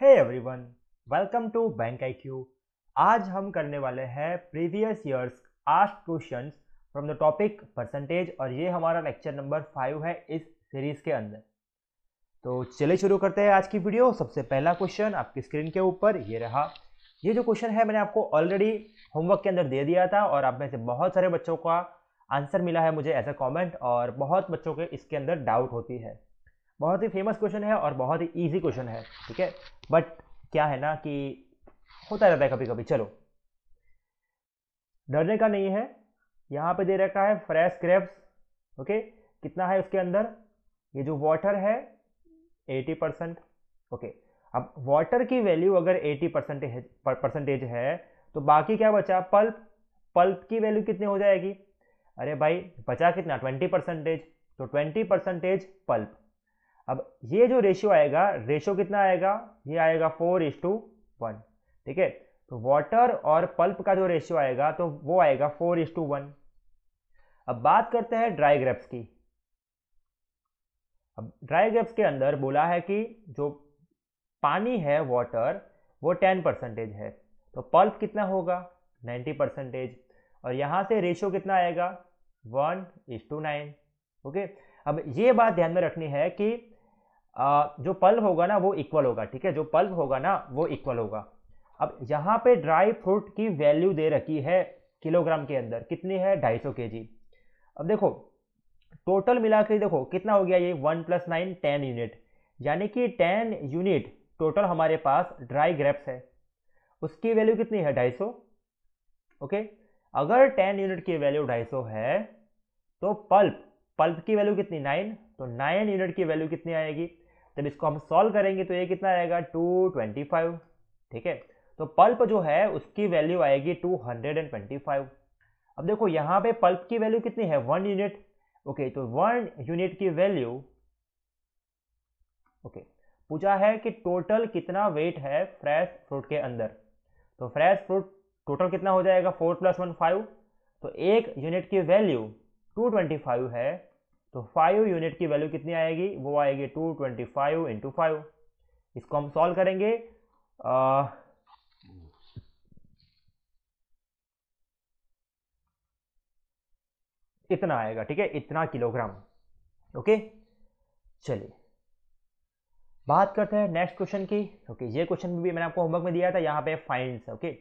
Hey everyone, welcome to bank IQ। आज हम करने वाले हैं previous years asked questions from the topic percentage और ये हमारा लेक्चर नंबर 5 है इस सीरीज के अंदर। तो चलिए शुरू करते हैं आज की वीडियो। सबसे पहला क्वेश्चन आपकी स्क्रीन के ऊपर ये रहा। ये जो क्वेश्चन है मैंने आपको ऑलरेडी होमवर्क के अंदर दे दिया था और आप में से बहुत सारे बच्चों का आंसर मिला है मुझे एज अ कॉमेंट और बहुत बच्चों के इसके अंदर डाउट होती है। बहुत ही फेमस क्वेश्चन है और बहुत ही इजी क्वेश्चन है, ठीक है। बट क्या है ना कि होता रहता है कभी कभी। चलो, डरने का नहीं है। यहाँ पे दे रखा है फ्रेश ग्रेप्स, ओके। कितना है उसके अंदर? ये जो वाटर है 80%, ओके। अब वाटर की वैल्यू अगर 80% है तो बाकी क्या बचा? पल्प। पल्प की वैल्यू कितनी हो जाएगी? अरे भाई बचा कितना? 20%। तो 20% पल्प। अब ये जो रेशियो आएगा, रेशियो कितना आएगा? ये आएगा 4:1, ठीक है। तो वाटर और पल्प का जो रेशियो आएगा तो वो आएगा 4:1। अब बात करते हैं ड्राई ग्रेप्स की। अब ड्राई ग्रेप्स के अंदर बोला है कि जो पानी है वाटर वो 10% है, तो पल्प कितना होगा? 90%। और यहाँ से रेशियो कितना आएगा? 1:9, ओके। अब ये बात ध्यान में रखनी है कि जो पल्प होगा ना वो इक्वल होगा, ठीक है। जो पल्प होगा ना वो इक्वल होगा। अब यहाँ पे ड्राई फ्रूट की वैल्यू दे रखी है किलोग्राम के अंदर, कितनी है? 250 kg। अब देखो टोटल मिला के देखो कितना हो गया ये 1 + 9 10 यूनिट, यानी कि 10 यूनिट टोटल हमारे पास ड्राई ग्रेप्स है। उसकी वैल्यू कितनी है? 250, ओके। अगर 10 यूनिट की वैल्यू 250 है तो पल्प की वैल्यू कितनी? 9। तो 9 यूनिट की वैल्यू कितनी आएगी? जब इसको हम सॉल्व करेंगे तो ये कितना आएगा? 225, ठीक है। तो पल्प जो है उसकी वैल्यू आएगी 225। अब देखो यहाँ पे पल्प की वैल्यू कितनी है? 1 यूनिट, ओके। तो 1 यूनिट की वैल्यू, ओके। पूछा है कि टोटल कितना वेट है फ्रेश फ्रूट के अंदर। तो फ्रेश फ्रूट टोटल कितना हो जाएगा? 4 + 1 5। तो 1 यूनिट की वैल्यू 225 है, तो 5 यूनिट की वैल्यू कितनी आएगी? वो आएगी 225 × 5। इसको हम सॉल्व करेंगे। इतना आएगा, ठीक है, इतना किलोग्राम, ओके। चलिए बात करते हैं नेक्स्ट क्वेश्चन की, ओके। ये क्वेश्चन भी मैंने आपको होमवर्क में दिया था, यहाँ पे फाइंड्स, ओके।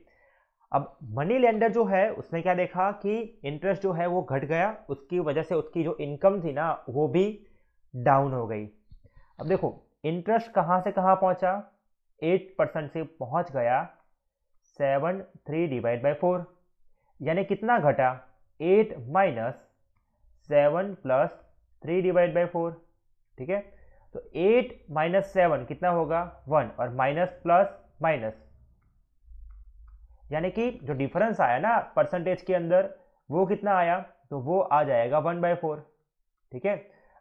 अब मनी लेंडर जो है उसने क्या देखा कि इंटरेस्ट जो है वो घट गया, उसकी वजह से उसकी जो इनकम थी ना वो भी डाउन हो गई। अब देखो इंटरेस्ट कहाँ से कहाँ पहुँचा? 8% से पहुँच गया 7/3 यानी कितना घटा? 8 - 7 + 3/4, ठीक है। तो 8 - 7 कितना होगा? 1, और माइनस प्लस माइनस, यानी कि जो डिफरेंस आया ना परसेंटेज के अंदर वो कितना आया? तो वो आ जाएगा 1/4, ठीक है।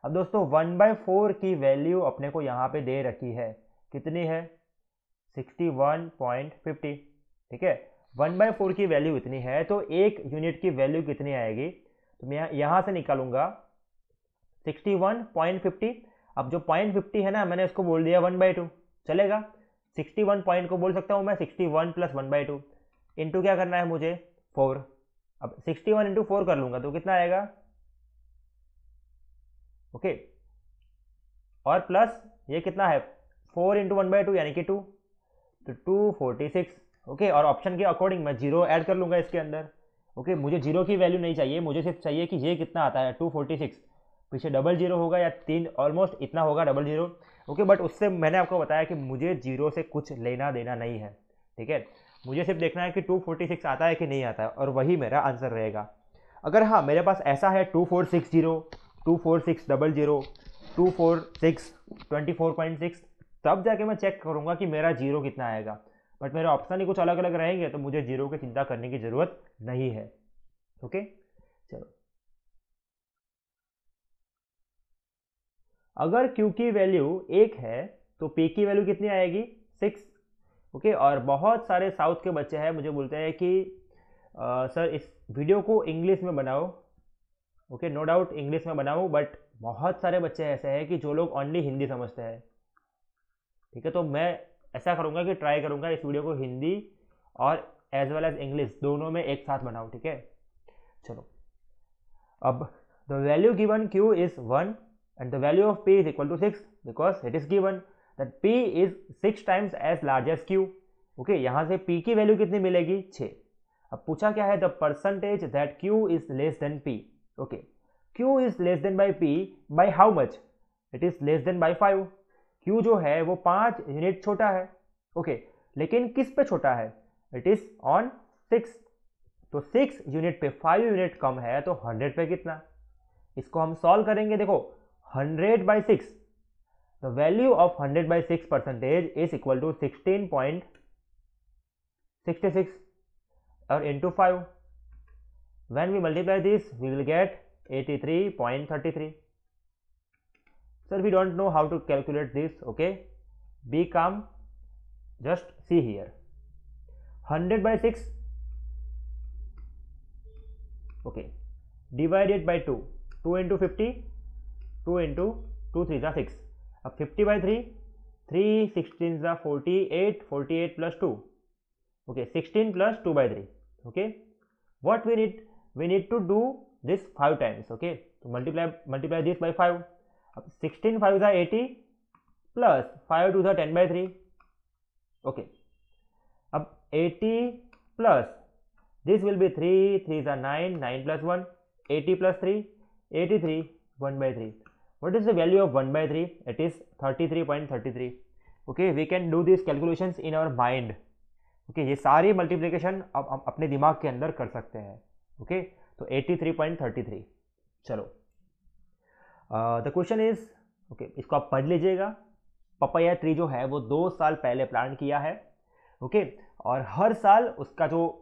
अब दोस्तों 1/4 की वैल्यू अपने को यहाँ पे दे रखी है, कितनी है? 61.50, ठीक है। 1/4 की वैल्यू इतनी है तो 1 यूनिट की वैल्यू कितनी आएगी? तो मैं यहाँ से निकालूंगा 61.50। अब जो 0.50 है ना मैंने इसको बोल दिया 1/2, चलेगा। 61 पॉइंट को बोल सकता हूँ मैं 61 + 1/2 इंटू क्या करना है मुझे? 4। अब 61 × 4 कर लूंगा तो कितना आएगा? ओके। और प्लस ये कितना है? 4 × 1/2 यानी कि 2, तो 246, ओके। और ऑप्शन के अकॉर्डिंग मैं 0 ऐड कर लूंगा इसके अंदर, ओके। मुझे 0 की वैल्यू नहीं चाहिए, मुझे सिर्फ चाहिए कि ये कितना आता है 246, पीछे डबल 0 होगा या 3 ऑलमोस्ट इतना होगा डबल 0, ओके। बट उससे मैंने आपको बताया कि मुझे 0 से कुछ लेना देना नहीं है, ठीक है। मुझे सिर्फ देखना है कि 246 आता है कि नहीं आता है और वही मेरा आंसर रहेगा। अगर हाँ मेरे पास ऐसा है 2460, 24600, 246, 24.6, तब जाके मैं चेक करूंगा कि मेरा 0 कितना आएगा। बट मेरे ऑप्शन ही कुछ अलग अलग रहेंगे तो मुझे 0 की चिंता करने की जरूरत नहीं है, ओके। चलो, अगर Q की वैल्यू 1 है तो P की वैल्यू कितनी आएगी? 6, ओके। और बहुत सारे साउथ के बच्चे हैं मुझे बोलते हैं कि सर इस वीडियो को इंग्लिश में बनाओ, ओके। नो डाउट इंग्लिश में बनाओ, बट बहुत सारे बच्चे ऐसे हैं कि जो लोग ओनली हिंदी समझते हैं, ठीक है। तो मैं ऐसा करूँगा कि ट्राई करूँगा इस वीडियो को हिंदी और एज वेल एज इंग्लिश दोनों में एक साथ बनाऊँ, ठीक है। चलो, अब the value given q is 1 and the value of p is equal to 6 because it is given that p is 6 times as large as q। Okay, यहाँ से p की वैल्यू कितनी मिलेगी, 6। अब पूछा क्या है, the percentage that q is less than p। Okay, q is less than by p by how much, it is less than by 5। q जो है वो 5 यूनिट छोटा है। ओके, लेकिन किस पे छोटा है, इट इज ऑन 6। तो 6 यूनिट पे 5 यूनिट कम है, तो 100 पे कितना, इसको हम सॉल्व करेंगे। देखो 100 by 6, the value of 100 by 6 percentage is equal to 16.66 और into 5। When we multiply this we will get 83.33। Sir we don't know how to calculate this. Okay, be calm, just see here, 100 by 6, okay, divided by 2, 2 into 50, 2 into 2 3 is 6. अब 50 by 3, 3 16 is 48, 48 plus 2, okay, 16 plus 2 by 3, okay. What we need to do this 5 times, okay. So multiply this by 5. अब 16 5 is 80 plus 5 2 is 10 by 3, okay. अब 80 plus this will be 3 3 is 9, 9 plus 1, 80 plus 3, 83, 1 by 3. What is the value of 1 by 3? It is 33.33. Okay, we can do these calculations in our mind. Okay, ये सारी multiplication अब हम अपने दिमाग के अंदर कर सकते हैं। ओके, तो 83.33। चलो, द क्वेश्चन इज, ओके, इसको आप पढ़ लीजिएगा। पपाया ट्री जो है वो 2 साल पहले प्लांट किया है। ओके, और हर साल उसका जो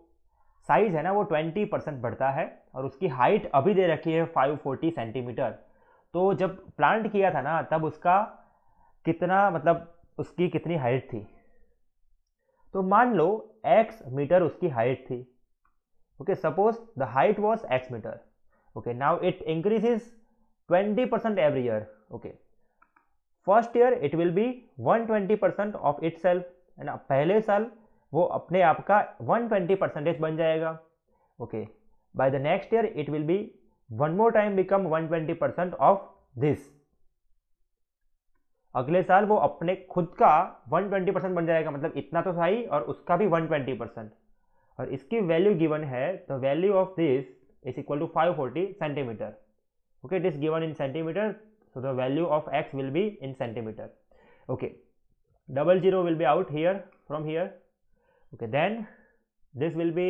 साइज है ना वो 20% बढ़ता है और उसकी हाइट अभी दे रखी है 540 सेंटीमीटर। तो जब प्लांट किया था ना तब उसका कितना, मतलब उसकी कितनी हाइट थी, तो मान लो x मीटर उसकी हाइट थी। Okay, suppose the height was x metre. Okay, now it increases 20% every year. Okay, first year it will be 120% of itself, है ना, पहले साल वो अपने आप का 120% बन जाएगा। Okay, by the next year it will B one more time become 120% of this. अगले साल वो अपने खुद का 120% बन जाएगा, मतलब इतना तो सही, और उसका भी 120%। और इसकी वैल्यू गिवन है, the value of this is equal to 540 centimetre. Okay, it is given in centimetre, so the value of x will be in centimeter. Okay, 00 will be out here from here. Okay, then this will be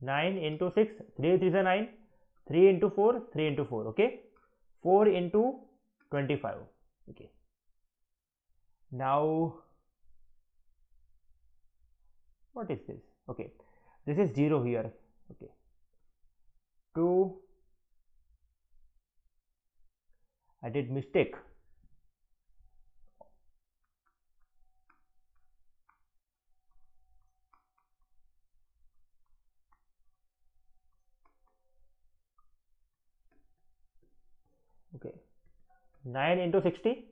9 into 6, 3 3 is 9, 3 into 4, 3 into 4. Okay, 4 into 25. Okay, now what is this? Okay, this is 0 here. Okay, 2, I did mistake. Okay, 9 into 60.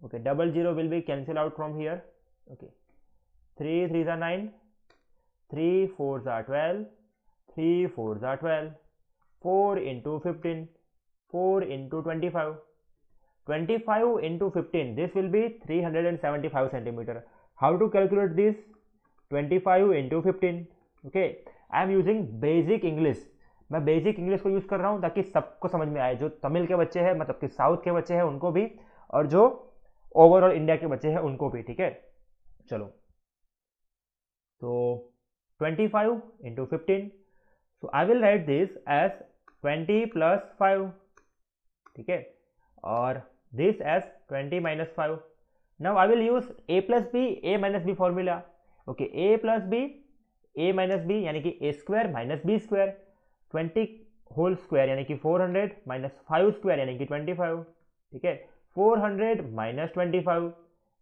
Okay, 00 will be cancelled out from here. Okay, 3 3s are 9, 3 4s are 12, 3 4s are 12, 4 into 15, 4 into 25. 25 into 15, this will be 375 centimeter. How to calculate this? 25 into 15. Okay, I am using basic English. मैं basic English को use कर रहा हूँ ताकि सबको समझ में आए, जो तमिल के बच्चे हैं, मतलब कि साउथ के बच्चे हैं उनको भी, और जो ओवरऑल इंडिया के बच्चे हैं उनको भी। ठीक है, चलो, तो 25 into 15, so I will write this as 20 plus 5. ठीक है, और this as 20 minus 5. Now I will use a plus b, a minus b formula. Okay, a plus b, a minus b यानी कि a square minus b square, 20 whole square यानी कि 400 minus 5 square यानी कि 25. ठीक है, 400 minus 25,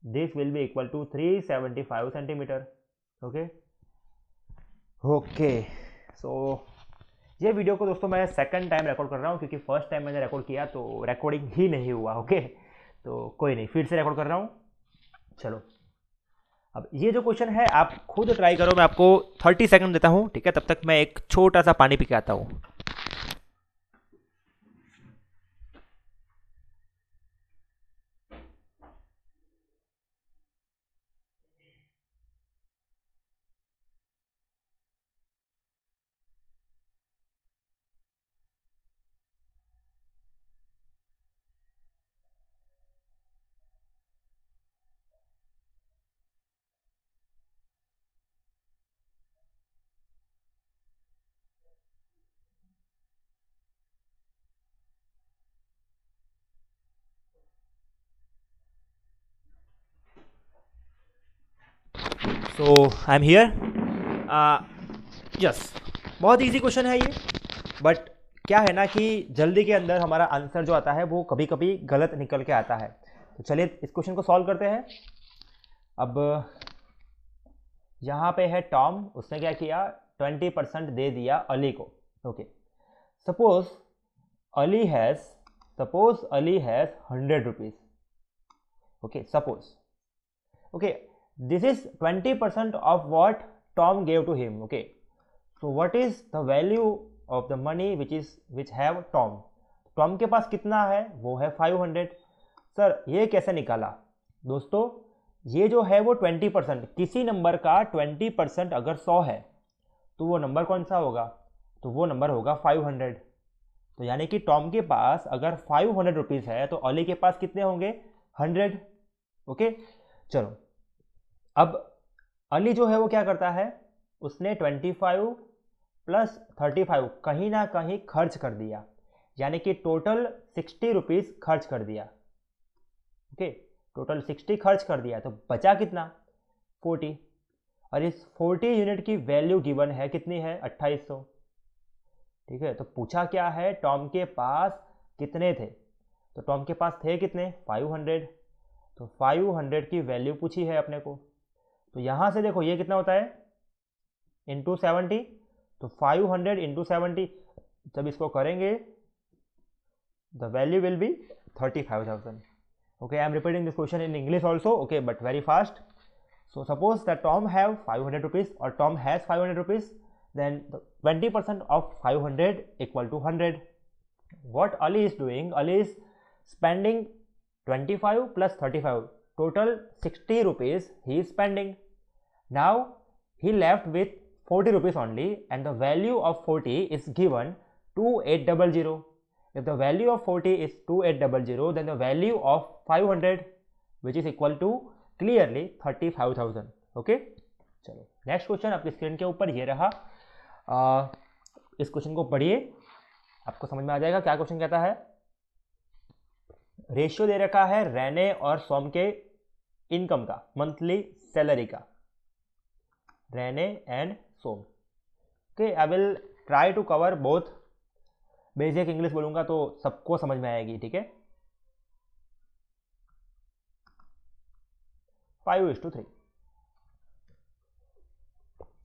this will be equal to 375 centimetre. Okay okay, so ये video को दोस्तों मैं सेकंड टाइम रिकॉर्ड कर रहा हूँ क्योंकि फर्स्ट टाइम मैंने रिकॉर्ड किया तो रिकॉर्डिंग ही नहीं हुआ. ओके, तो कोई नहीं, फिर से रिकॉर्ड कर रहा हूँ. चलो, अब ये जो क्वेश्चन है आप खुद ट्राई करो, मैं आपको 30 सेकंड देता हूँ, ठीक है? तब तक मैं एक छोटा सा पानी पी के आता हूँ। सो आई एम हियर। यस, बहुत इजी क्वेश्चन है ये, बट क्या है ना कि जल्दी के अंदर हमारा आंसर जो आता है वो कभी कभी गलत निकल के आता है। तो चलिए इस क्वेश्चन को सॉल्व करते हैं। अब यहाँ पे है टॉम, उसने क्या किया, 20% दे दिया अली को। Okay, suppose Ali has 100 rupees. Okay, suppose, okay, this is 20% of what Tom gave to him. Okay, so what is the value of the money which have Tom? Tom के पास कितना है, वो है 500। सर ये कैसे निकाला? दोस्तों ये जो है वो 20%, किसी नंबर का 20% अगर 100 है तो वो नंबर कौन सा होगा? तो वो नंबर होगा 500। तो यानी कि टॉम के पास अगर 500 रुपीज़ है तो अली के पास कितने होंगे? 100। ओके, चलो, अब अली जो है वो क्या करता है, उसने 25 प्लस 35 कहीं ना कहीं खर्च कर दिया, यानी कि टोटल 60 रुपीज़ खर्च कर दिया। ओके, टोटल 60 खर्च कर दिया, तो बचा कितना? 40। और इस 40 यूनिट की वैल्यू गिवन है, कितनी है? 2800। ठीक है, तो पूछा क्या है, टॉम के पास कितने थे? तो टॉम के पास थे कितने? 500। तो 500 की वैल्यू पूछी है अपने को। तो यहाँ से देखो ये कितना होता है, इंटू 70। तो 500 इंटू 70, जब इसको करेंगे the value will be 35,000। Okay, I am repeating this question in English also, okay, but very fast. So suppose that Tom have 500 rupees और Tom has 500 rupees, then the 20% of 500 equal to 100. What Ali is doing, Ali is spending 25 plus 35, total 60 rupees he is spending. Now he left with 40 rupees only, and the value of 40 is given 2800. If the value of 40 is 2800, then the value of 500, which is equal to clearly 35,000. Okay, चलो next question आपकी screen के ऊपर ये रहा। इस question को पढ़िए, आपको समझ में आ जाएगा क्या क्वेश्चन कहता है। रेशियो दे रखा है रेने और सोम के इनकम का, मंथली सैलरी का, Rene and Som. Okay, I will try to cover both. Basic English बोलूंगा तो सबको समझ में आएगी, ठीक है। 5:3।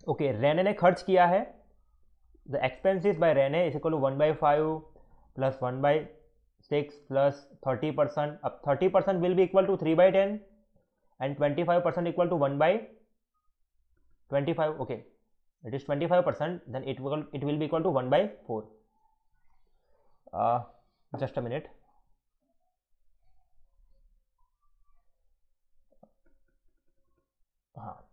ओके, रेने ने खर्च किया है, the expenses by Rene is equal to 1/5 plus 1/6 plus 30%। अब 30% will be equal to 3/10 and 25% equal to 1/25। Okay, it is 25%, then it will be equal to 1/4। Just a minute. हाँ,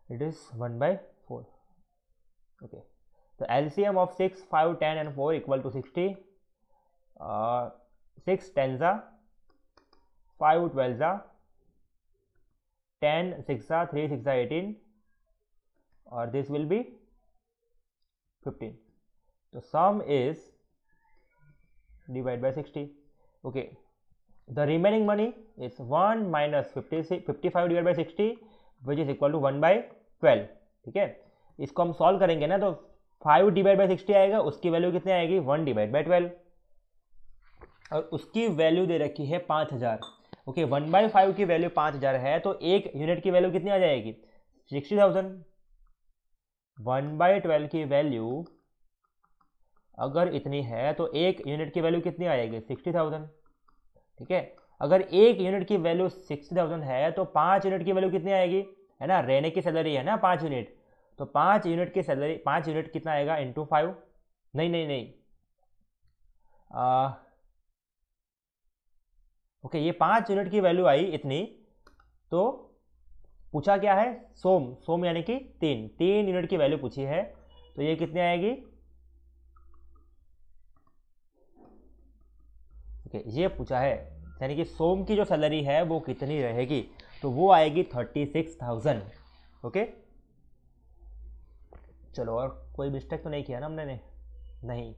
it is 1/4. Okay, the LCM of 6, 5, 10 and 4 equal to 60. 6 10s are, 5 12s are, 10 6 are, 3 6 are 18, or this will be 15. The sum is divided by 60. Okay, the remaining money is 1 minus 55 divided by 60, which is equal to 1/12। ठीक है, इसको हम solve करेंगे ना तो 5 divide by 60 आएगा, उसकी value कितनी आएगी? 1 डिवाइड बाई 12, और उसकी वैल्यू दे रखी है 5000। ओके, 1/5 की वैल्यू 5000 है, तो एक यूनिट की वैल्यू कितनी आ जाएगी? 60,000। 1/12 की वैल्यू अगर इतनी है तो एक यूनिट की वैल्यू कितनी आएगी? 60,000। ठीक है, अगर 1 यूनिट की वैल्यू 60,000 है तो 5 यूनिट की वैल्यू कितनी आएगी, है ना, रहने की सैलरी है ना 5 यूनिट, तो 5 यूनिट की सैलरी 5 यूनिट कितना आएगा इंटू 5, नहीं नहीं नहीं, ओके ये 5 यूनिट की वैल्यू आई इतनी, तो पूछा क्या है, सोम, सोम यानी कि 3 यूनिट की वैल्यू पूछी है, तो ये कितनी आएगी, ओके ये पूछा है, यानी कि सोम की जो सैलरी है वो कितनी रहेगी, तो वो आएगी 36,000। ओके चलो, और कोई मिस्टेक तो नहीं किया ना हमने, नहीं,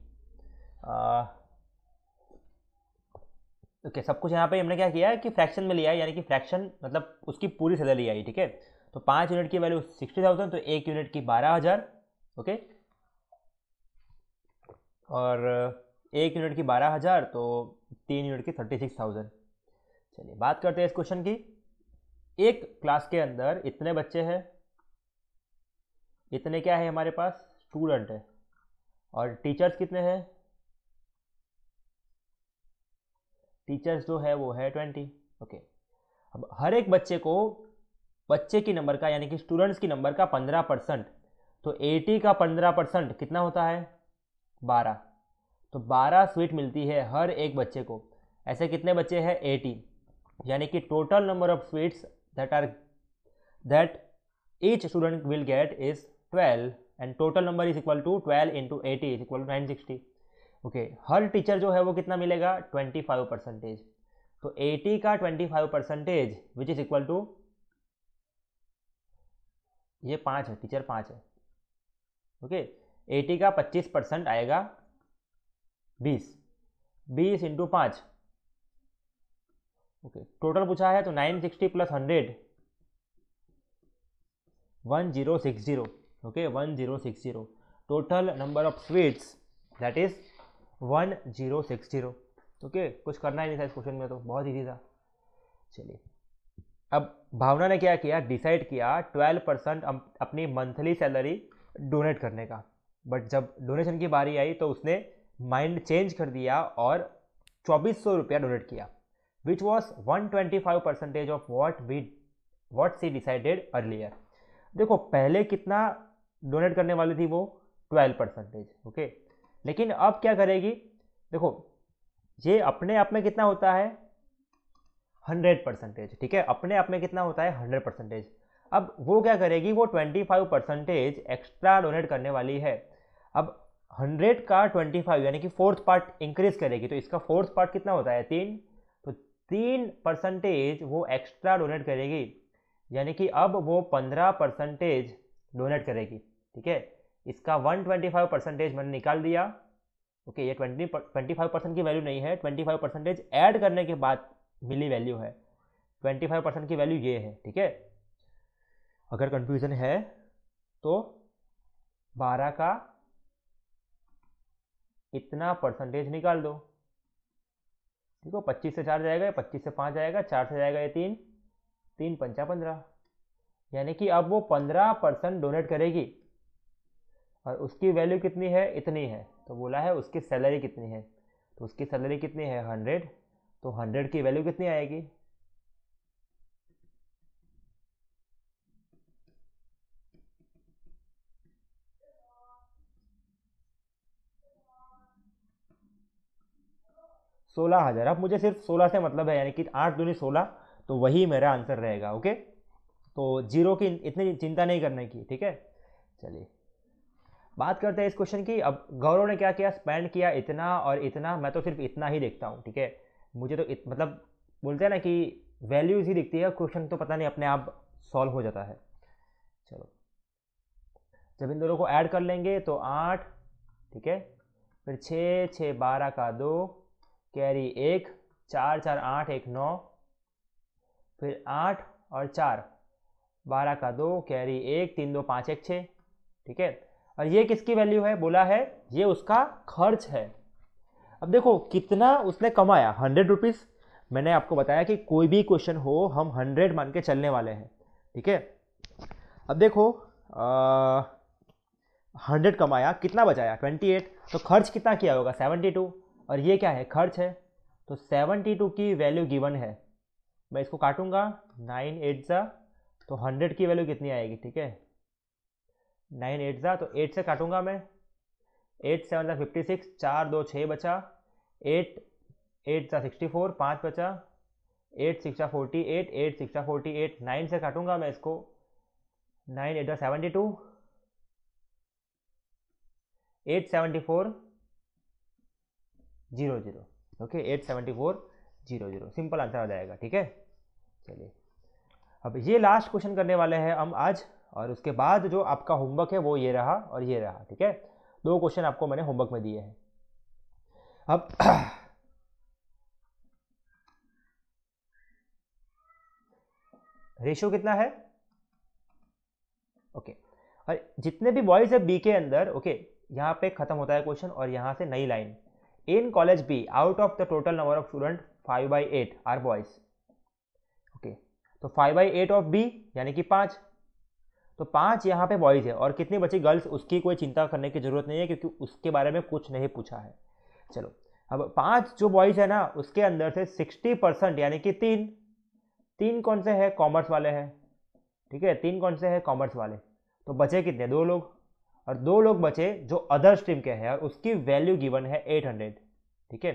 ओके सब कुछ यहाँ पे हमने क्या किया है कि फ्रैक्शन में लिया है, यानी कि फ्रैक्शन मतलब उसकी पूरी सैलरी आई, ठीक है। तो 5 यूनिट की वैल्यू 60,000, तो 1 यूनिट की 12,000, ओके, और 1 यूनिट की 12,000, तो 3 यूनिट की 36,000। चलिए बात करते हैं इस क्वेश्चन की। एक क्लास के अंदर इतने बच्चे हैं, इतने क्या है हमारे पास, स्टूडेंट है, और टीचर्स कितने हैं, टीचर्स जो है वो है 20, ओके। अब हर एक बच्चे को बच्चे की नंबर का, यानी कि स्टूडेंट्स की नंबर का 15%, तो 80 का 15% कितना होता है 12, तो 12 स्वीट मिलती है हर एक बच्चे को। ऐसे कितने बच्चे हैं 80, यानी कि total number of sweets that each student will get is 12, and total number is equal to 12 into 80 is equal to 960। Okay हर टीचर जो है वो कितना मिलेगा 25%, तो 80 का 25% विच इज इक्वल टू, ये 5 है, टीचर 5 है, ओके 80 का 25% आएगा 20 इंटू 5, ओके टोटल पूछा है तो 960 plus 100 1060, okay 1060, total number of sweets that is 1060, okay कुछ करना ही नहीं था इस क्वेश्चन में, तो बहुत ईजी था। चलिए अब भावना ने क्या किया, डिसाइड किया 12% अपनी मंथली सैलरी डोनेट करने का, बट जब डोनेशन की बारी आई तो उसने माइंड चेंज कर दिया और 2400 रुपया डोनेट किया, which was 125% of what she decided earlier. देखो पहले कितना डोनेट करने वाली थी वो 12%, ओके, लेकिन अब क्या करेगी, देखो ये अपने आप में कितना होता है 100%, ठीक है, अपने आप में कितना होता है 100%। अब वो क्या करेगी, वो 25% एक्स्ट्रा डोनेट करने वाली है। अब 100 का 25 यानी कि 4th पार्ट इंक्रीज करेगी, तो इसका 4th पार्ट कितना होता है 3, तो 3% वो एक्स्ट्रा डोनेट करेगी, यानी कि अब वो 15% डोनेट करेगी, ठीक है। इसका 125% मैंने निकाल दिया, ओके ये 25% की वैल्यू नहीं है, 25% ऐड करने के बाद मिली वैल्यू है, 25% की वैल्यू ये है, ठीक है। अगर कंफ्यूजन है तो 12 का इतना परसेंटेज निकाल दो, ठीक है, 25 से 4 जाएगा, 25 से 5 जाएगा, 4 से जाएगा ये 3, 3 पंचा 15, यानी कि अब वो 15% डोनेट करेगी, और उसकी वैल्यू कितनी है इतनी है, तो बोला है उसकी सैलरी कितनी है, तो उसकी सैलरी कितनी है 100, तो 100 की वैल्यू कितनी आएगी, सोलह हजार। अब मुझे सिर्फ 16 से मतलब है, यानी कि 8 दूनी 16, तो वही मेरा आंसर रहेगा, ओके। तो जीरो की इतनी चिंता नहीं करने की, ठीक है। चलिए बात करते हैं इस क्वेश्चन की। अब गौरव ने क्या किया, स्पेंड किया इतना और इतना, मैं तो सिर्फ इतना ही देखता हूँ, ठीक है, मुझे तो मतलब बोलते हैं ना कि वैल्यूज ही दिखती है, क्वेश्चन तो पता नहीं अपने आप सॉल्व हो जाता है। चलो जब इन दोनों को ऐड कर लेंगे तो 8, ठीक है, फिर 6 6 12 का 2, कैरी 1, 4 4 8 1 9, फिर 8 और 4 12 का 2, कैरी 1, 3 2 5 1 6, ठीक है। और ये किसकी वैल्यू है, बोला है ये उसका खर्च है। अब देखो कितना उसने कमाया 100 रुपीज़, मैंने आपको बताया कि कोई भी क्वेश्चन हो हम 100 मान के चलने वाले हैं, ठीक है। अब देखो 100 कमाया, कितना बचाया 28, तो खर्च कितना किया होगा 72, और ये क्या है खर्च है, तो 72 की वैल्यू गिवन है, मैं इसको काटूंगा 9 8 जा, तो 100 की वैल्यू कितनी आएगी, ठीक है 9 8 जा, तो 8 से काटूंगा मैं, 8 7 जा 56, 4 2 6 बचा, 8 8 जा 64, 5 बचा, 8 6 जा 48, 8 6 जा 48, 9 से काटूंगा मैं इसको, 9 8 जा 72, 874 00, ओके 874 00, सिंपल आंसर आ जाएगा, ठीक है। चलिए अब ये लास्ट क्वेश्चन करने वाले हैं हम आज, और उसके बाद जो आपका होमवर्क है वो ये रहा और ये रहा, ठीक है। 2 क्वेश्चन आपको मैंने होमवर्क में दिए हैं। अब रेशियो कितना है, ओके, और जितने भी बॉयज है बी के अंदर, ओके, यहाँ पे खत्म होता है क्वेश्चन और यहाँ से नई line, in college B out of the total number of student 5/8 are boys, okay, तो 5/8 ऑफ बी यानी कि 5, तो 5 यहाँ पे बॉयज है और कितनी बची गर्ल्स, उसकी कोई चिंता करने की जरूरत नहीं है क्योंकि उसके बारे में कुछ नहीं पूछा है। चलो अब 5 जो बॉयज है ना उसके अंदर से 60% यानी कि 3 कौन से है, कॉमर्स वाले हैं, ठीक है, 3 कौन से है, कॉमर्स वाले, तो बचे कितने, 2 लोग, और 2 लोग बचे जो अदर स्ट्रीम के हैं और उसकी वैल्यू गिवन है 800, ठीक है।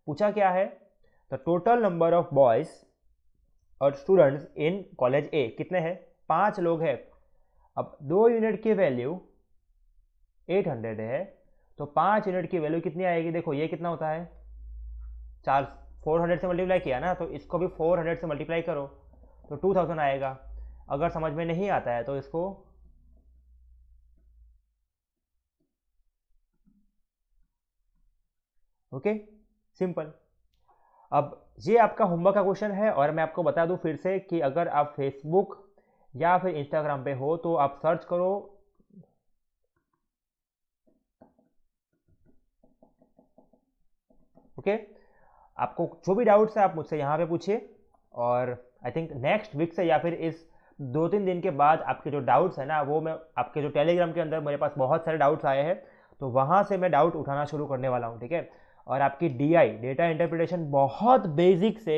पूछा क्या है, the total number of boys और स्टूडेंट्स इन कॉलेज ए कितने हैं, 5 लोग हैं। अब 2 यूनिट की वैल्यू 800 है, तो 5 यूनिट की वैल्यू कितनी आएगी, देखो ये कितना होता है, 400 से मल्टीप्लाई किया ना, तो इसको भी 400 से मल्टीप्लाई करो तो 2000 आएगा। अगर समझ में नहीं आता है तो इसको ओके, सिंपल। अब ये आपका होमवर्क का क्वेश्चन है, और मैं आपको बता दूं फिर से कि अगर आप फेसबुक या फिर इंस्टाग्राम पे हो तो आप सर्च करो ओके। आपको जो भी डाउट्स है आप मुझसे यहाँ पे पूछिए, और आई थिंक नेक्स्ट वीक से या फिर इस 2-3 दिन के बाद आपके जो डाउट्स है ना वो मैं आपके जो टेलीग्राम के अंदर मेरे पास बहुत सारे डाउट्स आए हैं तो वहाँ से मैं डाउट उठाना शुरू करने वाला हूँ, ठीक है। और आपकी DI डेटा इंटरप्रिटेशन बहुत बेसिक से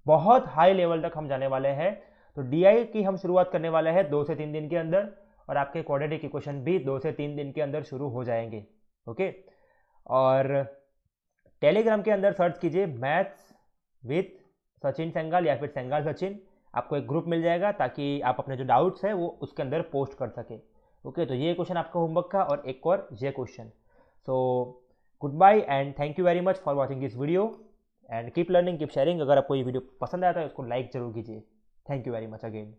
बहुत हाई लेवल तक हम जाने वाले हैं, तो DI की हम शुरुआत करने वाले हैं 2 से 3 दिन के अंदर, और आपके क्वाड्रेटिक इक्वेशन भी 2 से 3 दिन के अंदर शुरू हो जाएंगे, ओके। और टेलीग्राम के अंदर सर्च कीजिए मैथ्स विथ सचिन सेंगाल या फिर सेंगाल सचिन, आपको एक ग्रुप मिल जाएगा ताकि आप अपने जो डाउट्स है वो उसके अंदर पोस्ट कर सके, ओके। तो ये क्वेश्चन आपका होमवर्क का, और एक और ये question. So good bye and thank you very much for watching this video, and keep learning keep sharing. अगर आपको ये वीडियो पसंद आया तो उसको लाइक जरूर कीजिए। Thank you very much again.